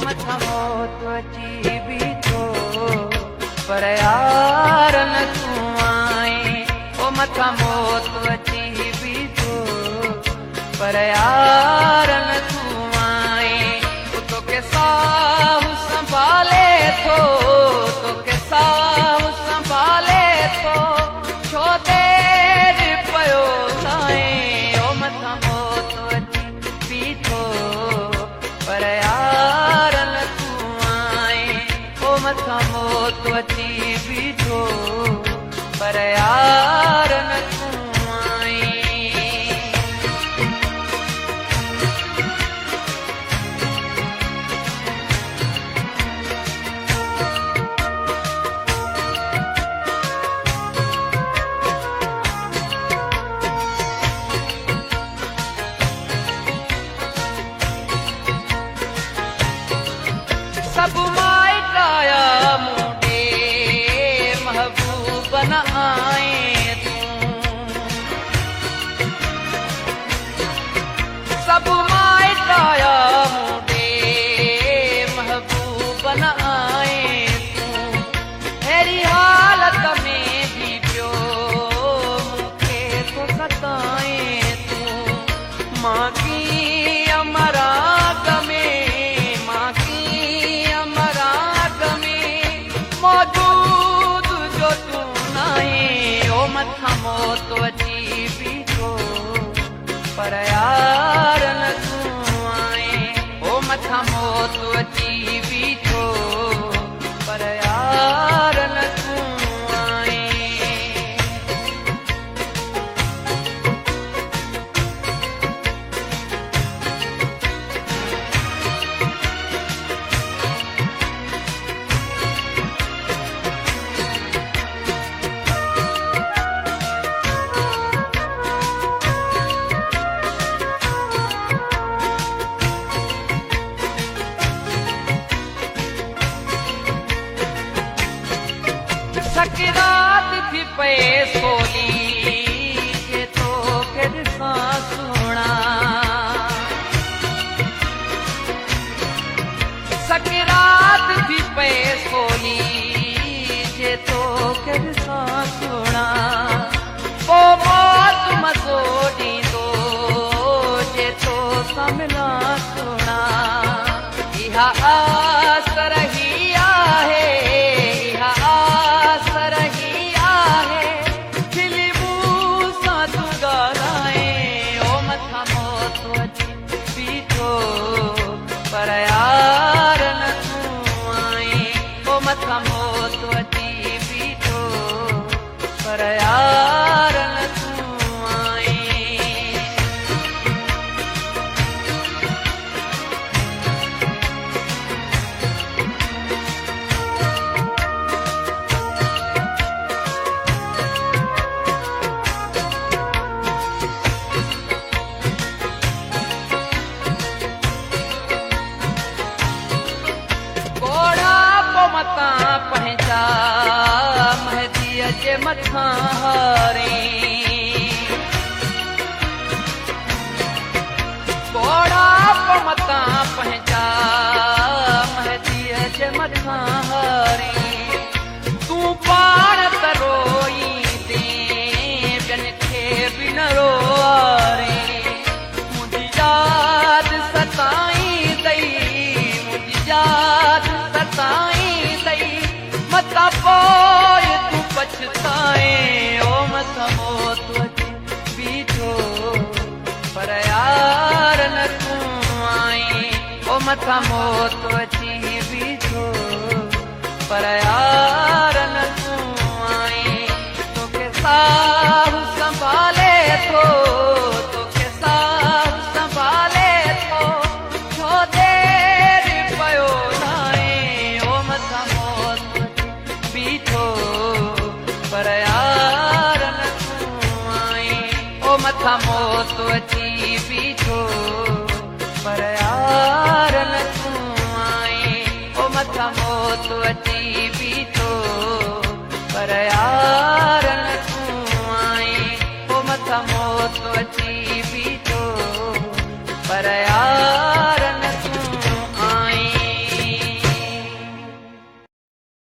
मथा मौत अची बीठो पर यार न तूं आए। ओ मथा मौत अची बीठो पर यार न तूं आए। तोखे साहु संभाले थो, तोखे साहु संभाले थो, छो देर पयो साईं। ओ मथा मौत अची बीठो पर यार न तूं आए। ओ मथा मौत अची बीठो पर यार न तूं आए। सब माइट आया मूंडे महबूब न आए तूं। सब माइट आया मूंडे महबूब न आए तूं। अहिड़ी हालत में भी पियो मूंखे थो सताए तूं। मां कीअं मराग में, मां कीअं मराग में मौजूद जो तूं नाहे। ओ मथा मौत अची बीठो पर यार न तूं आए। ओ मथा मौत अची बीठो पर यार न तूं आए। सकरात थी पे सोली जे तोखे ॾिसां सुहिणा। सकरात थी पे सोली जे तोखे ॾिसां सुहिणा। पोइ मौत मज़ो ॾींदो जे तोसां मिलां सुहिणा। इहा आस रही आहे, इहा आस रही आहे, फिल्मूं सां तूं ॻाल्हाए। ओ मथा मौत अची बीठो पर यार न तूं आए। ओ मथा मौत अची बीठो पर यार न तूं आए। मतां पंहिंजा महदीअ जे मथां हारे। घोड़ा मतां पंहिंजा महदीअ जे मथां हारे। तूं पाण त रोईंदे ॿियनि खे बि न रोआरे। मुंहिंजी यादि सताईंदई, मुंहिंजी यादि सताईंदई, मथा पोइ तूं पछताए। ओ मथा मौत अची बीठो पर यार न तूं आए। ओ मथा मौत अची बीठो पर यार न तूं आए। तोखे साहु संभाले थो, तोखे साहु संभाले थो, छो देर पयो नाहे। ओ मथा मौत बीठो पर यार न तूं आए। ओ मथा मौत अची बीठो पर यार न तूं आए। ओ मथा मौत अची बीठो पर यार न तूं आए। ओ मथा मौत अची बीठो पर